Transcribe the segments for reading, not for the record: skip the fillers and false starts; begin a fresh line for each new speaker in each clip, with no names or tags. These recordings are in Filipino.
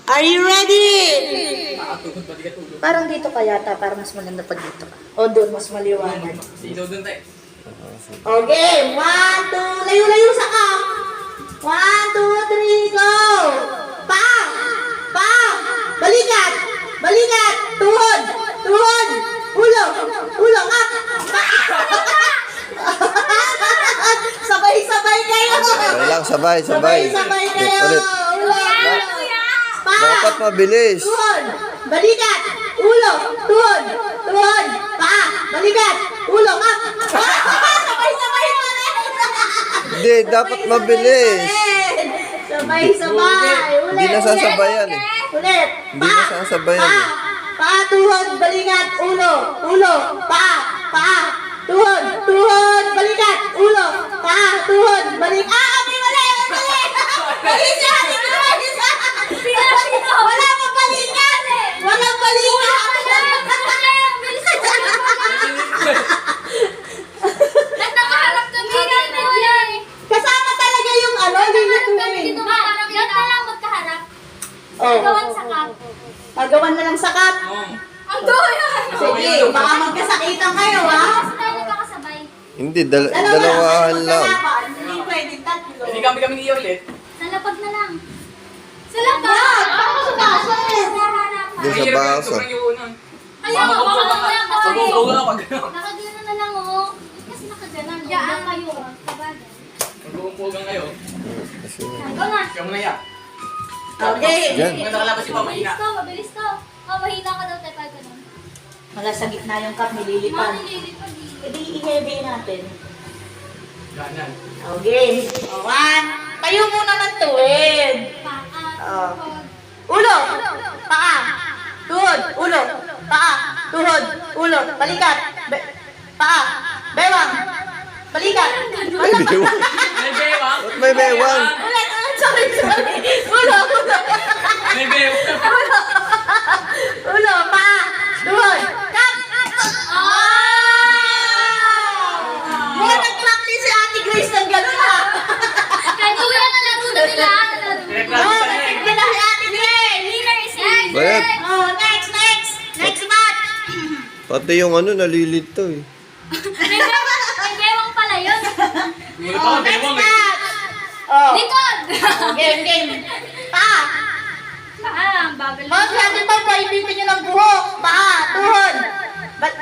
Are you ready? Parang dito ka yata, parang mas maganda pag dito ka. O doon, mas maliwanag.
Sino doon tayo?
Okay, 1, 2, layo-layo sa ka. 1, 2, 3, go! Pang! Pang! Balikat! Balikat! Tuhod! Tuhod! Ulo! Ulo! Up! Sabay-sabay kayo!
Sabay lang, sabay.
Sabay-sabay kayo!
Ulit.
Ulit! Pang!
Dapat mabilis.
Tuhod! Balikat! Ulo! Tuhod! Tuhod! Paa! Balikat! Ulo! Up! Sabay-sabay pa rin!
Hindi, dapat mabilis.
Sabay-sabay! Ulit!
Hindi nasasabayan eh.
Ulit!
Hindi nasasabayan
Paa!
eh.
Paa! Tuhod! Balikat! Ulo! Ulo! Paa! Paa! Tuhod! Tuhod! Balikat! Ulo! Paa! Tuhod! Balik! Kami mali! Mali! Mali siya! Wala pa balikat! Walang balikat!
Nakaharap kami yan.
Kasama talaga yung ano, lilituin.
Dito ba? Yan na lang magkaharap.
Oh.
Gawan sa kap.
Magawan na lang sakat.
Ang doya!
Sige, baka magkasakitan kayo, ha?
Kasi tayo nagkakasabay.
Hindi, dalawahan lang.
Dalawa. Hindi pwede tatlo.
Hindi kami ni ulit.
Sa lapag na lang. Sa lapag!
Ako sa baso.
Doon sa baso.
Sobrang yung una.
Ayaw, makakawala ko lang kasi.
Pag-upo na pag
Nakagano na lang, oh. Kasi nakaganan. Diyan kayo. Kabagan.
Pag-upo kayo.
Go na.
Kaya mo na yan.
Okay.
Yan.
Kung nakalabas si Papa
Mabilis
Ina.
to, mabilis to. Oh, mahina ka daw tayo pag ganun.
Wala sa gitna yung cup, nililipan.
Nililipad eh.
Edi i-heavy natin.
Ganyan.
Okay. One. Tayo muna ng tuwid.
Paa.
Ulo. Paa. Tuhod. Ulo. Paa. Tuhod. Ulo. Balikat. Paa. Bewang. Balikat.
Ay, bewang.
May bewang.
Ba't may bewang?
Ulit. Sorry. Ulo. Ulo.
May bewang.
Ulo. Paa. Tuhod. Kap. Mga nag-practice si Ate Grace ng gano'n, ha?
Kanina na laro na nila.
Oh, nag-practice na si Ate Grace.
Winner is next.
Bayat.
Oh, next. Next match.
Pati yung ano, nalilito eh.
May bewang pala yun.
Mula pa
Oh,
ka
next
bewang eh.
match. Oh,
Likod!
game. Paa.
Ang bagal.
Mga sabi pa, paipitin nyo ng buhok. Paa. Tuhod.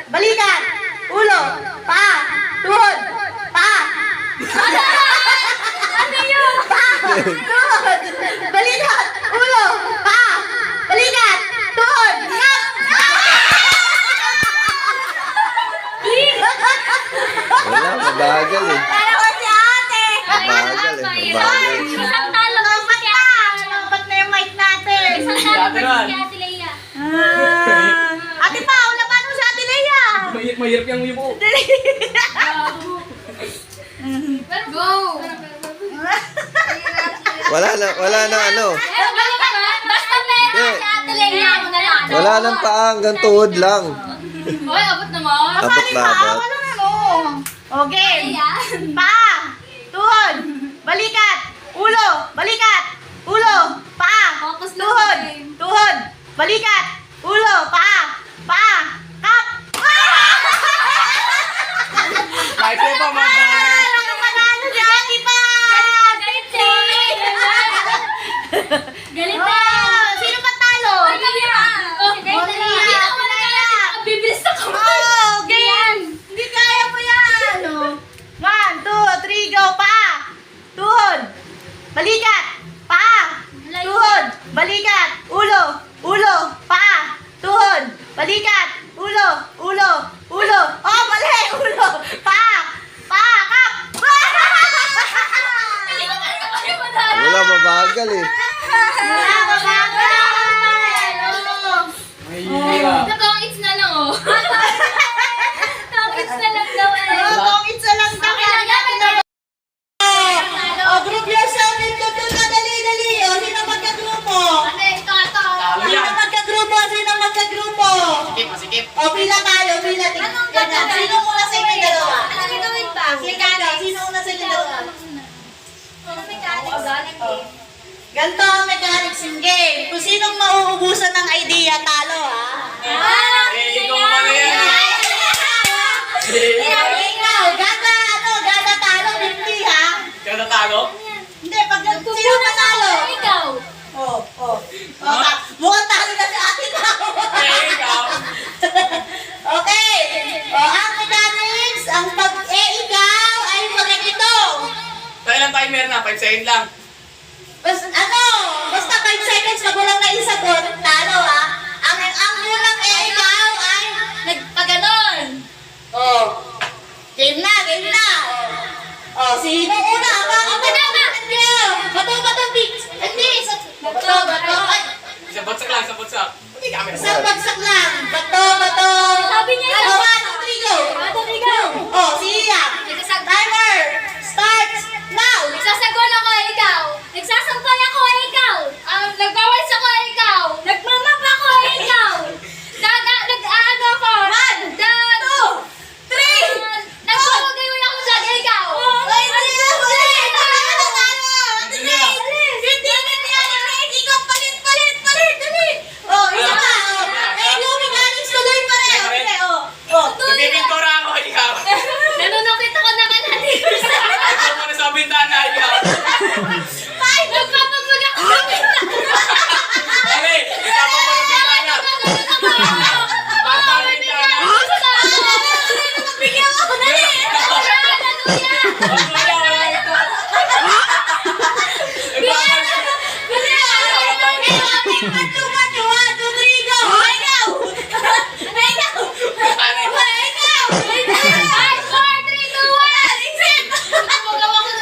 Balikat. Ulo. Paa. Tuhod. Paa.
Ano yun?
Paa. Tuhod. Balikat. Ulo. Paa. Balikat. Tuhod. Kap.
Wala, mabagal eh.
Dalawa si ate.
Mabagal eh, mabagal.
Isang talo lang si Ate.
Ba't na yung mic natin?
Isang talo lang si Ate Leia.
Ate Pao, laban mo sa ate Leia.
Mahirap yung yubo.
Go!
Wala na ano.
Basta meron si Ate Leia. Ako na lang.
Wala nang paa, hanggang tuhod lang.
Hoy, abot naman.
Abot na abot.
Ano na no? Okay.
Ayan.
Paa. Tuhod. Balikat. Ulo. Balikat. Ulo. Paa.
Focus lang
Tuhod.
sa game.
Tuhod. Balikat. Ulo. Paa. Paa. Kap.
Kahit po pa mga
Nakapanalo si Ate Pa.
Galit si. Galit na.
Oh, sino pa talo?
Ay, Leia. Oh,
Leia.
Hindi ako Leia. Bibilis na ko.
Oh, game. Hindi kaya mo yan. 1, 2, 3, go. Paa. Tuhod. Balikat. Paa. Tuhod. Balikat. Ulo. Ulo. Paa. Tuhod. Balikat. Ulo. Ulo. Ulo. Oh, mali. Ulo. Paa. Paa. Kap.
Wala, mabagal eh.
Wala, mabagal.
mahirap.
Nakangits na lang, oh. Nakangits na lang daw, eh.
Oh, it's a lang daw. Oh, group yourself into two na dali-dali. Oh, sino magkagrupo?
Ano, ito.
Talo
Sino
yan.
magkagrupo? Sino magkagrupo?
Masikip.
O, pila tayo, pila.
Anong
Ganyan.
gagawin?
Sino muna sa inyo dalawa?
Anong gagawin ba?
Sino una sa inyo dalawa?
Ano mechanics?
Ganto ang mechanics in game. Kung sinong maubusan ng idea, talo ha.
Eh, ikaw mo pala yan.
Ikaw, gada talo, hindi ha.
Kaya natalo?
Hindi, pag sino panalo?
Ikaw.
Mukhang talo na si ate tao.
Eh, ikaw.
Okay. Ang mechanics, ang pag-ikaw ay magkakito.
Tayo lang timer na, 5 seconds lang.
Basta 5 seconds pag walang naisagot, talo ha. Ang unang ikaw ay nagpaganon. Game na. Sino una? Ako na. Bato, Pix. Hindi. Bato. Ay,
Sa bagsak lang, sa bagsak. Hindi kami na.
isang bagsak lang. Bato.
Sabi niya isa.
One, two, three, go. Siya. Timer starts now.
Nagsasagwan ako, ikaw. Nagsasampal ako, ikaw. Nagbawas ako, ikaw. Nagmamap ako, ikaw. Nag-aano ako.
1, 2, 3.
Nagpapagayon ako sa ikaw.
Ay, ulit. Palit. Isa pa. Yung mechanics tuloy pa rin.
Nagpipintura ako, ikaw.
Nanunukit ako ng natin.
Ikaw mo na sa bintana, ikaw.
Nagpapagmag ako sa
Dali, ikaw mo yung bintana. Basta ang bintana.
Bigyan ako na rin.
Wala, wala ito.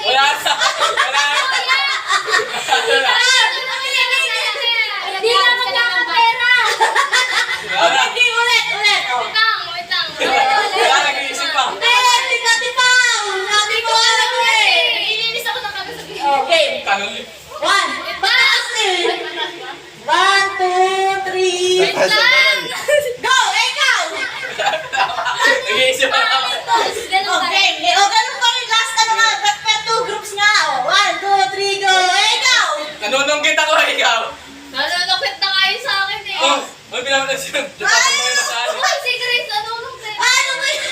Wala sa. Wala. Wala, nag-iisip pa. Tanong yun.
1, 2, 3. Go! Ikaw!
Nag-iisip pa ako.
Okay, ganun pa rin. Last nga. Per 2 groups nga. 1, 2, 3, go! Ikaw!
Nanunungkit ako, ikaw.
Nanunukit na kayo sa akin eh.
Oh, may pinapit siya. Dapat mo yung nasali.
Ay, si Grace, nanunukit.
Ano ba yun?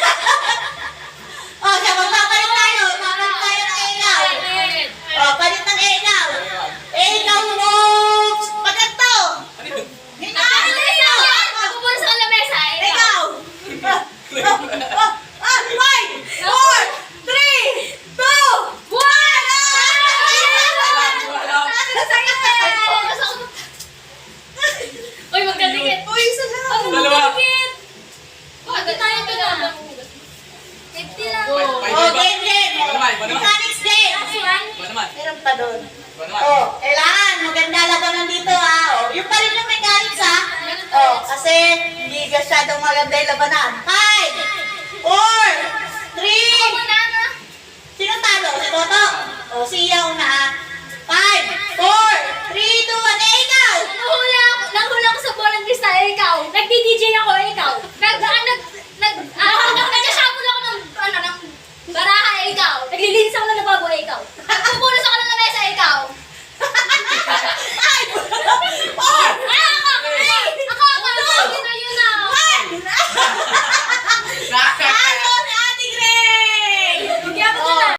Siya, magpapalit tayo. Magpapalit tayo ng ikaw. Palit ng ikaw. Ikaw moves. Paganto.
Ano yun?
Pupunta sa lamesa, ikaw.
Ikaw. 5, 4, 3, 2, 1.
Uy, magkadikit.
Uy, isa lang.
Dalawa.
Magkadikit. Bakit tayo ka na? 50 lang.
Game.
Iba naman.
Mechanics game.
Iba naman.
Meron pa doon.
Iba naman.
Kailangan. Maganda labanan dito ha. Yung pa rin yung mechanics ha. Kasi hindi masyadong maganda yung labanan. 5, 4, 3. Sino talo? Si Toto? Siya una ha. 5, 4, 3, 2, 1. Ikaw!
Nahula ako sa bolang kristal, ikaw. Nagdi-DJ ako, ikaw. Nagsasabol ako ng baraha, ikaw. Naglilinis ako ng